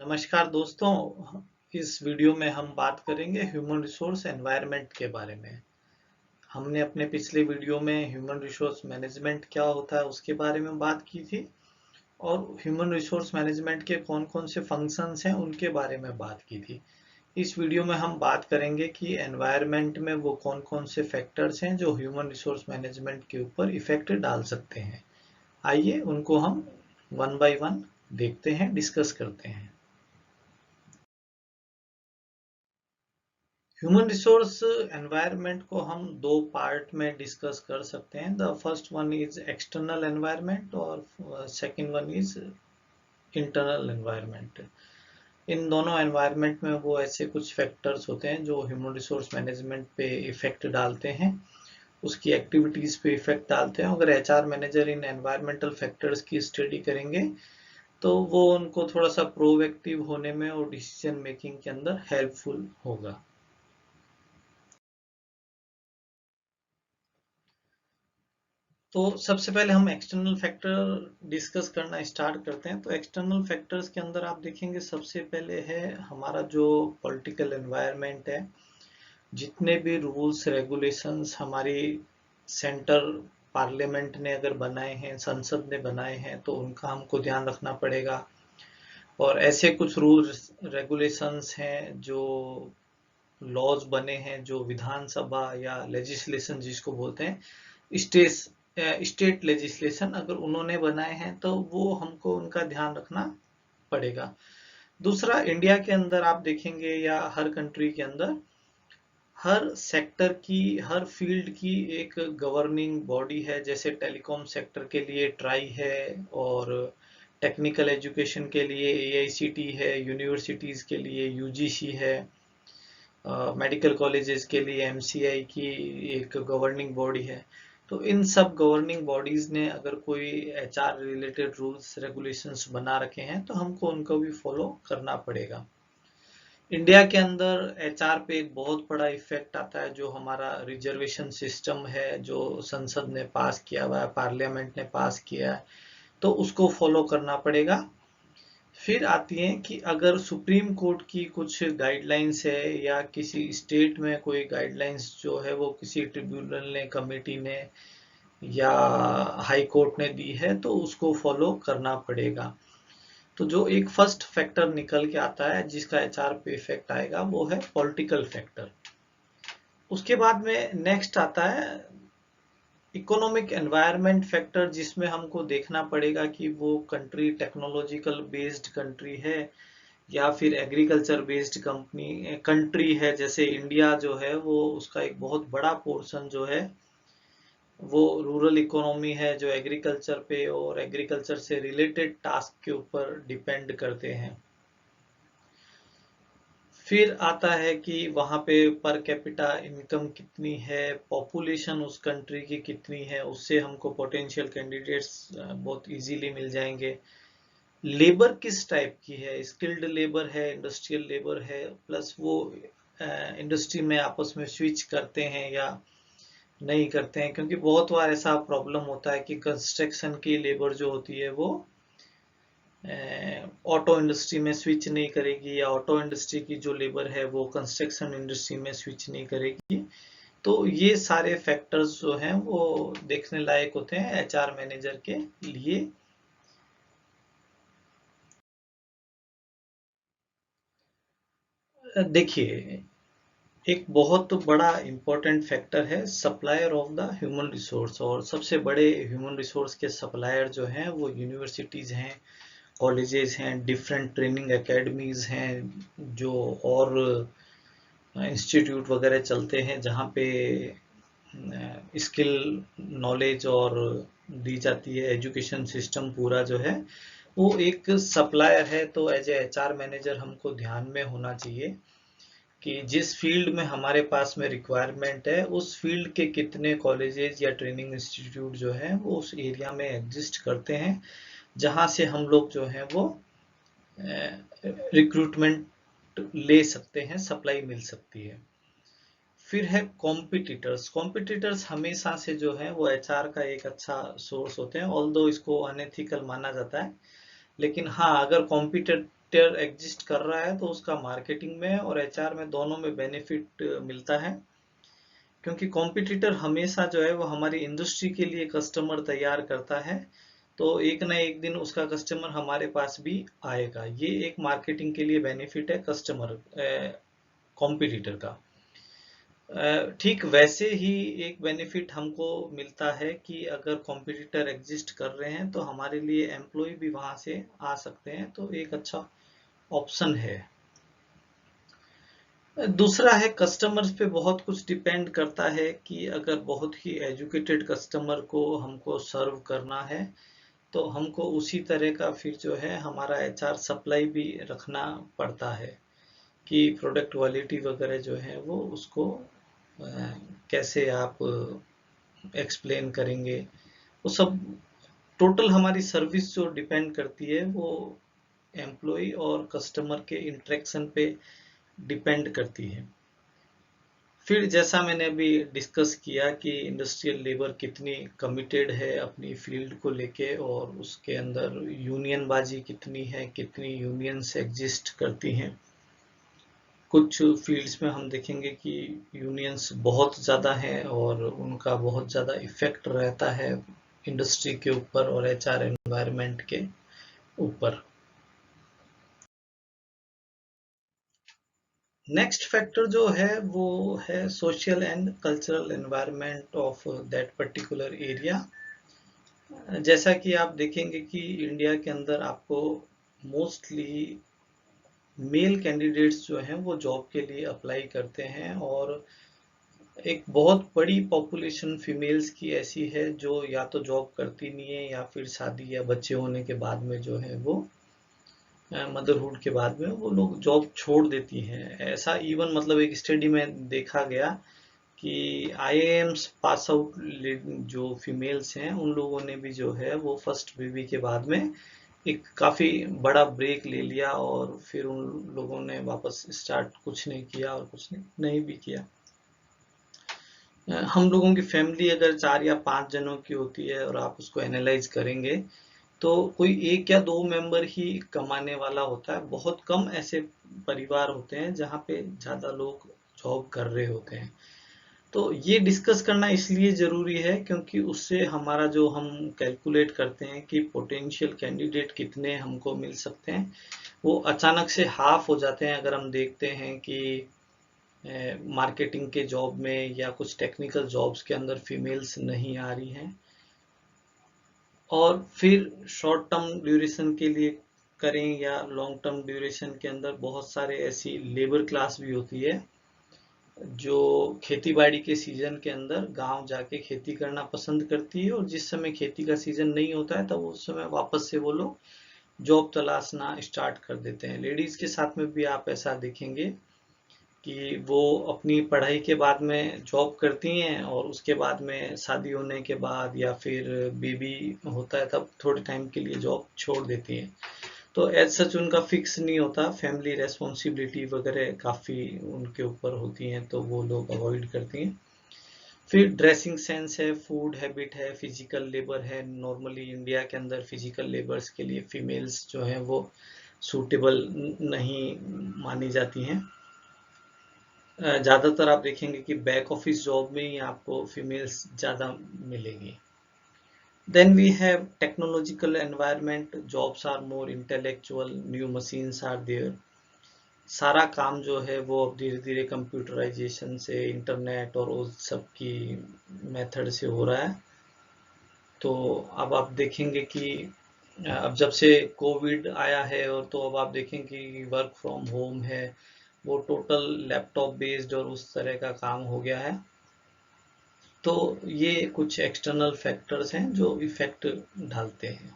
नमस्कार दोस्तों। इस वीडियो में हम बात करेंगे ह्यूमन रिसोर्स एनवायरनमेंट के बारे में। हमने अपने पिछले वीडियो में ह्यूमन रिसोर्स मैनेजमेंट क्या होता है उसके बारे में बात की थी और ह्यूमन रिसोर्स मैनेजमेंट के कौन-कौन से फंक्शंस हैं उनके बारे में बात की थी। इस वीडियो में हम बात करेंगे कि एनवायरनमेंट में वो कौन-कौन से फैक्टर्स हैं जो ह्यूमन रिसोर्स मैनेजमेंट के ऊपर इफेक्ट डाल सकते हैं। आइए उनको हम वन बाय वन देखते हैं, डिस्कस करते हैं। ह्यूमन रिसोर्स एनवायरनमेंट को हम दो पार्ट में डिस्कस कर सकते हैं। The first one is external environment और second one is internal environment. इन दोनों एनवायरनमेंट में वो ऐसे कुछ फैक्टर्स होते हैं जो ह्यूमन रिसोर्स मैनेजमेंट पे इफेक्ट डालते हैं, उसकी एक्टिविटीज पे इफेक्ट डालते हैं। अगर एचआर मैनेजर इन एनवायरमेंटल फैक्टर्स की स्टडी करेंगे तो वो उनको थोड़ा सा प्रोएक्टिव होने में और डिसीजन मेकिंग के अंदर हेल्पफुल होगा। तो सबसे पहले हम एक्सटर्नल फैक्टर डिस्कस करना स्टार्ट करते हैं। तो एक्सटर्नल फैक्टर्स के अंदर आप देखेंगे सबसे पहले है हमारा जो पॉलिटिकल एनवायरनमेंट है। जितने भी रूल्स रेगुलेशंस हमारी सेंटर पार्लियामेंट ने अगर बनाए हैं, संसद ने बनाए हैं, तो उनका हमको ध्यान रखना पड़ेगा। और ऐसे कुछ रूल्स रेगुलेशंस हैं जो लॉज बने हैं, जो विधानसभा या लेजिस्लेशन जिसको बोलते हैं, स्टेट लेजिस्लेशन अगर उन्होंने बनाए हैं तो वो हमको उनका ध्यान रखना पड़ेगा। दूसरा, इंडिया के अंदर आप देखेंगे या हर कंट्री के अंदर हर सेक्टर की, हर फील्ड की एक गवर्निंग बॉडी है। जैसे टेलीकॉम सेक्टर के लिए ट्राई है और टेक्निकल एजुकेशन के लिए एआईसीटी है, यूनिवर्सिटीज के लिए यूजीसी है, मेडिकल कॉलेजेस के लिए एमसीआई की एक गवर्निंग बॉडी है। तो इन सब गवर्निंग बॉडीज ने अगर कोई एचआर रिलेटेड रूल्स रेगुलेशंस बना रखे हैं तो हमको उनको भी फॉलो करना पड़ेगा। इंडिया के अंदर एचआर पे एक बहुत बड़ा इफेक्ट आता है जो हमारा रिजर्वेशन सिस्टम है, जो संसद ने पास किया हुआ है, पार्लियामेंट ने पास किया है, तो उसको फॉलो करना पड़ेगा। फिर आती है कि अगर सुप्रीम कोर्ट की कुछ गाइडलाइंस है या किसी स्टेट में कोई गाइडलाइंस जो है वो किसी ट्रिब्यूनल ने, कमेटी ने या हाई कोर्ट ने दी है तो उसको फॉलो करना पड़ेगा। तो जो एक फर्स्ट फैक्टर निकल के आता है जिसका एचआर पे इफेक्ट आएगा वो है पॉलिटिकल फैक्टर। उसके बाद में नेक्स्ट आता है इकोनॉमिक एनवायरनमेंट फैक्टर, जिसमें हमको देखना पड़ेगा कि वो कंट्री टेक्नोलॉजिकल बेस्ड कंट्री है या फिर एग्रीकल्चर बेस्ड कंट्री है। जैसे इंडिया जो है वो उसका एक बहुत बड़ा पोर्शन जो है वो रूरल इकोनॉमी है, जो एग्रीकल्चर पे और एग्रीकल्चर से रिलेटेड टास्क के ऊपर डिपेंड करते हैं। फिर आता है कि वहाँ पे पर कैपिटा इनकम कितनी है, पॉपुलेशन उस कंट्री की कितनी है, उससे हमको पोटेंशियल कैंडिडेट्स बहुत इजीली मिल जाएंगे। लेबर किस टाइप की है, स्किल्ड लेबर है, इंडस्ट्रियल लेबर है, प्लस वो इंडस्ट्री में आपस में स्विच करते हैं या नहीं करते हैं। क्योंकि बहुत बार ऐसा प्रॉब्लम होता है कि कंस्ट्रक्शन की लेबर जो होती है वो ऑटो इंडस्ट्री में स्विच नहीं करेगी या ऑटो इंडस्ट्री की जो लेबर है वो कंस्ट्रक्शन इंडस्ट्री में स्विच नहीं करेगी। तो ये सारे फैक्टर्स जो हैं वो देखने लायक होते हैं एचआर मैनेजर के लिए। देखिए, एक बहुत बड़ा इम्पोर्टेंट फैक्टर है supplier of the human resource, और सबसे बड़े ह्यूमन रिसोर्स के सप्लायर जो हैं वो यूनिवर्सिटीज हैं, कॉलेजेस हैं, डिफरेंट ट्रेनिंग एकेडमीज हैं, जो और इंस्टीट्यूट वगैरह चलते हैं जहाँ पे स्किल नॉलेज और दी जाती है। एजुकेशन सिस्टम पूरा जो है वो एक सप्लायर है। तो एज ए एचआर मैनेजर हमको ध्यान में होना चाहिए कि जिस फील्ड में हमारे पास में रिक्वायरमेंट है उस फील्ड के कितने कॉलेजेस या ट्रेनिंग इंस्टीट्यूट जो है वो उस एरिया में एग्जिस्ट करते हैं, जहाँ से हम लोग जो है वो रिक्रूटमेंट ले सकते हैं, सप्लाई मिल सकती है। फिर है कॉम्पिटिटर्स। कॉम्पिटिटर्स हमेशा से जो है वो एचआर का एक अच्छा सोर्स होते हैं, ऑल्दो इसको अनएथिकल माना जाता है। लेकिन हाँ, अगर कॉम्पिटिटर एग्जिस्ट कर रहा है तो उसका मार्केटिंग में और एचआर में दोनों में बेनिफिट मिलता है, क्योंकि कॉम्पिटिटर हमेशा जो है वो हमारी इंडस्ट्री के लिए कस्टमर तैयार करता है, तो एक ना एक दिन उसका कस्टमर हमारे पास भी आएगा। ये एक मार्केटिंग के लिए बेनिफिट है कस्टमर कॉम्पिटिटर का। ठीक वैसे ही एक बेनिफिट हमको मिलता है कि अगर कॉम्पिटिटर एग्जिस्ट कर रहे हैं तो हमारे लिए एम्प्लॉय भी वहां से आ सकते हैं, तो एक अच्छा ऑप्शन है। दूसरा है कस्टमर्स पे बहुत कुछ डिपेंड करता है कि अगर बहुत ही एजुकेटेड कस्टमर को हमको सर्व करना है तो हमको उसी तरह का फिर जो है हमारा एचआर सप्लाई भी रखना पड़ता है कि प्रोडक्ट क्वालिटी वगैरह जो है वो उसको कैसे आप एक्सप्लेन करेंगे, वो सब टोटल हमारी सर्विस जो डिपेंड करती है वो एम्प्लॉय और कस्टमर के इंटरेक्शन पे डिपेंड करती है। फिर जैसा मैंने अभी डिस्कस किया कि इंडस्ट्रियल लेबर कितनी कमिटेड है अपनी फील्ड को लेके और उसके अंदर यूनियन बाजी कितनी है, कितनी यूनियंस एग्जिस्ट करती हैं। कुछ फील्ड्स में हम देखेंगे कि यूनियंस बहुत ज़्यादा हैं और उनका बहुत ज़्यादा इफेक्ट रहता है इंडस्ट्री के ऊपर और एचआर एनवायरनमेंट के ऊपर। नेक्स्ट फैक्टर जो है वो है social and cultural environment of that particular area. जैसा कि आप देखेंगे कि इंडिया के अंदर आपको मोस्टली मेल कैंडिडेट्स जो हैं वो जॉब के लिए अप्लाई करते हैं और एक बहुत बड़ी पॉपुलेशन फीमेल्स की ऐसी है जो या तो जॉब करती नहीं है या फिर शादी या बच्चे होने के बाद में जो है वो मदरहुड के बाद में वो लोग जॉब छोड़ देती हैं। ऐसा इवन मतलब एक स्टडी में देखा गया कि आईआईएम्स पास आउट जो फीमेल्स हैं उन लोगों ने भी जो है वो फर्स्ट बेबी के बाद में एक काफी बड़ा ब्रेक ले लिया और फिर उन लोगों ने वापस स्टार्ट कुछ नहीं किया और कुछ नहीं भी किया। हम लोगों की फैमिली अगर 4 या 5 जनों की होती है और आप उसको एनालाइज करेंगे तो कोई एक या दो मेंबर ही कमाने वाला होता है। बहुत कम ऐसे परिवार होते हैं जहाँ पे ज्यादा लोग जॉब कर रहे होते हैं। तो ये डिस्कस करना इसलिए जरूरी है क्योंकि उससे हमारा जो हम कैलकुलेट करते हैं कि पोटेंशियल कैंडिडेट कितने हमको मिल सकते हैं वो अचानक से हाफ हो जाते हैं अगर हम देखते हैं कि मार्केटिंग के जॉब में या कुछ टेक्निकल जॉब्स के अंदर फीमेल्स नहीं आ रही हैं। और फिर शॉर्ट टर्म ड्यूरेशन के लिए करें या लॉन्ग टर्म ड्यूरेशन के अंदर बहुत सारे ऐसी लेबर क्लास भी होती है जो खेती बाड़ी के सीजन के अंदर गांव जाके खेती करना पसंद करती है और जिस समय खेती का सीजन नहीं होता है तब उस समय वापस से वो लोग जॉब तलाशना स्टार्ट कर देते हैं। लेडीज के साथ में भी आप ऐसा देखेंगे कि वो अपनी पढ़ाई के बाद में जॉब करती हैं और उसके बाद में शादी होने के बाद या फिर बेबी होता है तब थोड़े टाइम के लिए जॉब छोड़ देती हैं। तो एज सच उनका फिक्स नहीं होता, फैमिली रेस्पॉन्सिबिलिटी वगैरह काफ़ी उनके ऊपर होती हैं तो वो लोग अवॉइड करती हैं। फिर ड्रेसिंग सेंस है, फूड हैबिट है, फिजिकल लेबर है। नॉर्मली इंडिया के अंदर फिजिकल लेबर्स के लिए फीमेल्स जो हैं वो सूटेबल नहीं मानी जाती हैं। ज़्यादातर आप देखेंगे कि बैक ऑफिस जॉब में ही आपको फीमेल्स ज़्यादा मिलेंगी। Then we have technological environment, jobs are more intellectual, new machines are there. सारा काम जो है वो अब धीरे धीरे कंप्यूटराइजेशन से इंटरनेट और उस सब की मेथड से हो रहा है। तो अब आप देखेंगे कि अब जब से कोविड आया है और तो अब आप देखेंगे कि वर्क फ्रॉम होम है वो टोटल लैपटॉप बेस्ड और उस तरह का काम हो गया है। तो ये कुछ एक्सटर्नल फैक्टर्स हैं जो इफेक्ट डालते हैं।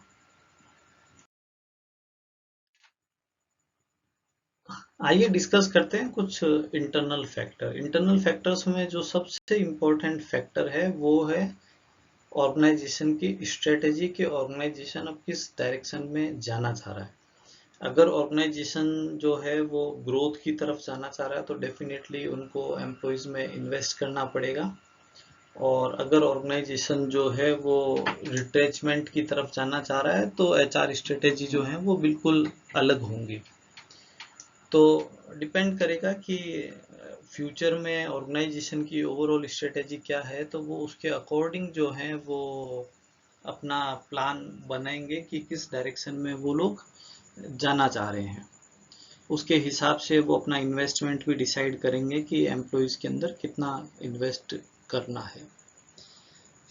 आइए डिस्कस करते हैं कुछ इंटरनल फैक्टर। इंटरनल फैक्टर्स में जो सबसे इम्पोर्टेंट फैक्टर है वो है ऑर्गेनाइजेशन की स्ट्रेटेजी के ऑर्गेनाइजेशन अब किस डायरेक्शन में जाना चाह रहा है। अगर ऑर्गेनाइजेशन जो है वो ग्रोथ की तरफ जाना चाह रहा है तो डेफिनेटली उनको एम्प्लॉयज में इन्वेस्ट करना पड़ेगा और अगर ऑर्गेनाइजेशन जो है वो रिट्रेचमेंट की तरफ जाना चाह रहा है तो एचआर स्ट्रेटेजी जो है वो बिल्कुल अलग होंगी। तो डिपेंड करेगा कि फ्यूचर में ऑर्गेनाइजेशन की ओवरऑल स्ट्रेटेजी क्या है, तो वो उसके अकॉर्डिंग जो है वो अपना प्लान बनाएंगे कि किस डायरेक्शन में वो लोग जाना चाह रहे हैं। उसके हिसाब से वो अपना इन्वेस्टमेंट भी डिसाइड करेंगे कि एम्प्लॉयज़ के अंदर कितना इन्वेस्ट करना है।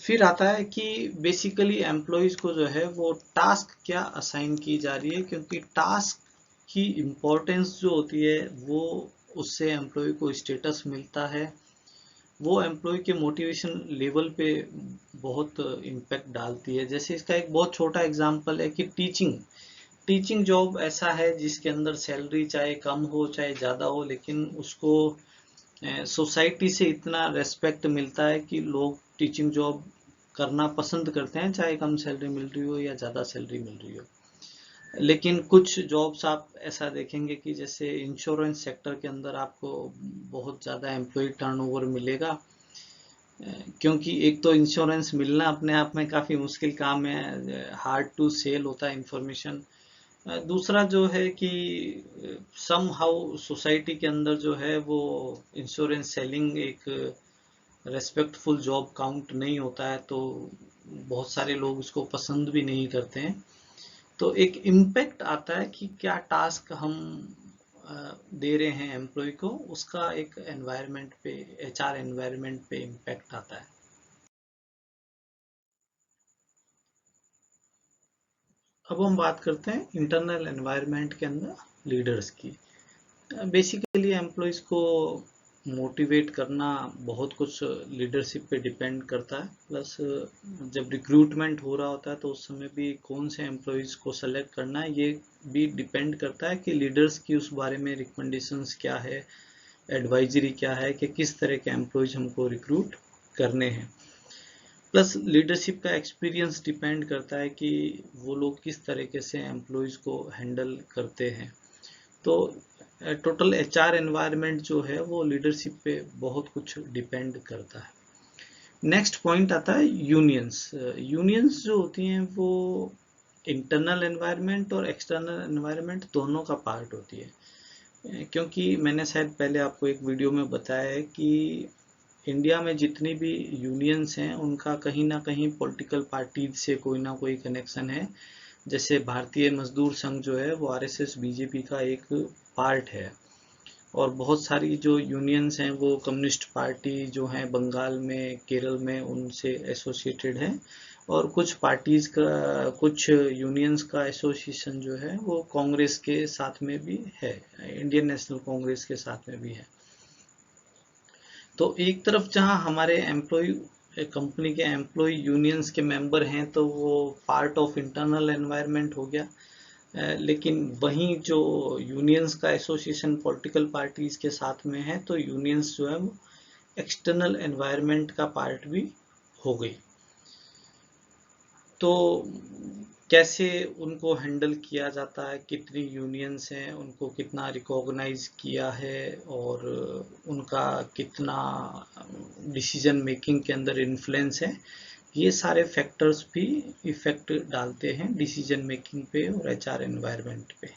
फिर आता है कि बेसिकली एम्प्लॉयज़ को जो है वो टास्क क्या असाइन की जा रही है, क्योंकि टास्क की इम्पोर्टेंस जो होती है वो उससे एम्प्लॉय को स्टेटस मिलता है, वो एम्प्लॉय के मोटिवेशन लेवल पे बहुत इम्पैक्ट डालती है। जैसे इसका एक बहुत छोटा एग्जांपल है कि टीचिंग जॉब ऐसा है जिसके अंदर सैलरी चाहे कम हो चाहे ज़्यादा हो, लेकिन उसको सोसाइटी से इतना रेस्पेक्ट मिलता है कि लोग टीचिंग जॉब करना पसंद करते हैं, चाहे कम सैलरी मिल रही हो या ज़्यादा सैलरी मिल रही हो। लेकिन कुछ जॉब्स आप ऐसा देखेंगे कि जैसे इंश्योरेंस सेक्टर के अंदर आपको बहुत ज़्यादा एम्प्लॉय टर्नओवर मिलेगा, क्योंकि एक तो इंश्योरेंस मिलना अपने आप में काफ़ी मुश्किल काम है, हार्ड टू सेल होता है इंफॉर्मेशन। दूसरा जो है कि सम हाउ सोसाइटी के अंदर जो है वो इंश्योरेंस सेलिंग एक रेस्पेक्टफुल जॉब काउंट नहीं होता है, तो बहुत सारे लोग उसको पसंद भी नहीं करते हैं। तो एक इम्पैक्ट आता है कि क्या टास्क हम दे रहे हैं एम्प्लॉय को, उसका एक एनवायरनमेंट पे, एचआर एनवायरनमेंट पे इम्पैक्ट आता है। अब हम बात करते हैं इंटरनल एनवायरनमेंट के अंदर लीडर्स की। बेसिकली एम्प्लॉयज़ को मोटिवेट करना बहुत कुछ लीडरशिप पे डिपेंड करता है, प्लस जब रिक्रूटमेंट हो रहा होता है तो उस समय भी कौन से एम्प्लॉयज़ को सेलेक्ट करना है ये भी डिपेंड करता है कि लीडर्स की उस बारे में रिकमेंडेशंस क्या है, एडवाइजरी क्या है कि किस तरह के एम्प्लॉयज़ हमको रिक्रूट करने हैं। प्लस लीडरशिप का एक्सपीरियंस डिपेंड करता है कि वो लोग किस तरीके से एम्प्लॉयज़ को हैंडल करते हैं। तो टोटल एचआर एनवायरनमेंट जो है वो लीडरशिप पे बहुत कुछ डिपेंड करता है। नेक्स्ट पॉइंट आता है यूनियंस। यूनियंस जो होती हैं वो इंटरनल एनवायरनमेंट और एक्सटर्नल एनवायरनमेंट दोनों का पार्ट होती है, क्योंकि मैंने शायद पहले आपको एक वीडियो में बताया है कि इंडिया में जितनी भी यूनियंस हैं उनका कहीं ना कहीं पॉलिटिकल पार्टी से कोई ना कोई कनेक्शन है। जैसे भारतीय मजदूर संघ जो है वो आरएसएस बीजेपी का एक पार्ट है, और बहुत सारी जो यूनियंस हैं वो कम्युनिस्ट पार्टी जो हैं बंगाल में, केरल में, उनसे एसोसिएटेड हैं, और कुछ पार्टीज का, कुछ यूनियंस का एसोसिएशन जो है वो कांग्रेस के साथ में भी है, इंडियन नेशनल कांग्रेस के साथ में भी है। तो एक तरफ जहां हमारे एम्प्लॉय, कंपनी के एम्प्लॉय यूनियंस के मेंबर हैं तो वो पार्ट ऑफ इंटरनल एनवायरनमेंट हो गया, लेकिन वहीं जो यूनियंस का एसोसिएशन पॉलिटिकल पार्टीज के साथ में है तो यूनियंस जो है वो एक्सटर्नल एनवायरनमेंट का पार्ट भी हो गई। तो कैसे उनको हैंडल किया जाता है, कितनी यूनियंस हैं, उनको कितना रिकॉग्नाइज किया है, और उनका कितना डिसीजन मेकिंग के अंदर इन्फ्लुएंस है, ये सारे फैक्टर्स भी इफेक्ट डालते हैं डिसीजन मेकिंग पे और एचआर एनवायरनमेंट पे।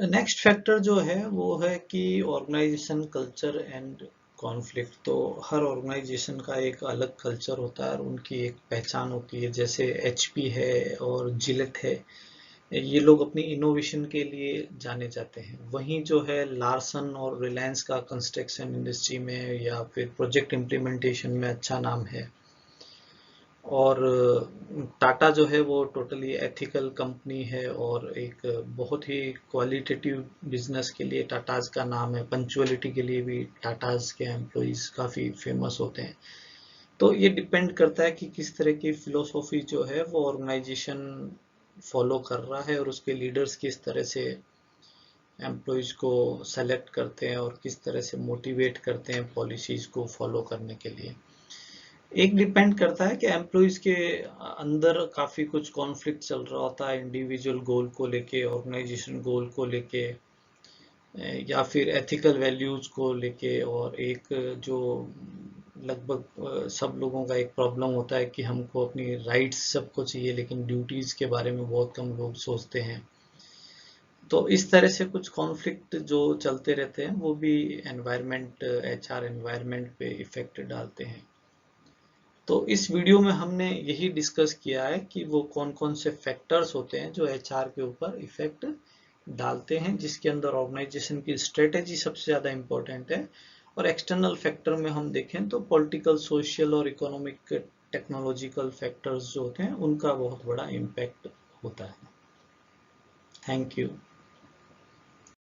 नेक्स्ट फैक्टर जो है वो है कि ऑर्गेनाइजेशन कल्चर एंड कॉन्फ्लिक्ट। तो हर ऑर्गेनाइजेशन का एक अलग कल्चर होता है और उनकी एक पहचान होती है। जैसे एचपी है और जिलेट है, ये लोग अपनी इनोवेशन के लिए जाने जाते हैं। वहीं जो है लार्सन और रिलायंस का कंस्ट्रक्शन इंडस्ट्री में या फिर प्रोजेक्ट इम्प्लीमेंटेशन में अच्छा नाम है। और टाटा जो है वो टोटली एथिकल कंपनी है और एक बहुत ही क्वालिटेटिव बिजनेस के लिए टाटाज का नाम है। पंचुअलिटी के लिए भी टाटाज के एम्प्लॉइज काफ़ी फेमस होते हैं। तो ये डिपेंड करता है कि किस तरह की फिलोसॉफी जो है वो ऑर्गेनाइजेशन फॉलो कर रहा है और उसके लीडर्स किस तरह से एम्प्लॉइज को सेलेक्ट करते हैं और किस तरह से मोटिवेट करते हैं पॉलिसीज को फॉलो करने के लिए। एक डिपेंड करता है कि एम्प्लॉइज के अंदर काफ़ी कुछ कॉन्फ्लिक्ट चल रहा होता है, इंडिविजुअल गोल को लेके, ऑर्गेनाइजेशन गोल को लेके, या फिर एथिकल वैल्यूज को लेके, और एक जो लगभग सब लोगों का एक प्रॉब्लम होता है कि हमको अपनी राइट्स सबको चाहिए, लेकिन ड्यूटीज के बारे में बहुत कम लोग सोचते हैं। तो इस तरह से कुछ कॉन्फ्लिक्ट जो चलते रहते हैं वो भी एनवायरनमेंट, एचआर एनवायरनमेंट पे इफेक्ट डालते हैं। तो इस वीडियो में हमने यही डिस्कस किया है कि वो कौन कौन से फैक्टर्स होते हैं जो एचआर के ऊपर इफेक्ट डालते हैं, जिसके अंदर ऑर्गेनाइजेशन की स्ट्रेटेजी सबसे ज़्यादा इम्पोर्टेंट है। और एक्सटर्नल फैक्टर में हम देखें तो पॉलिटिकल, सोशल और इकोनॉमिक, टेक्नोलॉजिकल फैक्टर्स जो होते हैं उनका बहुत बड़ा इम्पैक्ट होता है। Thank you.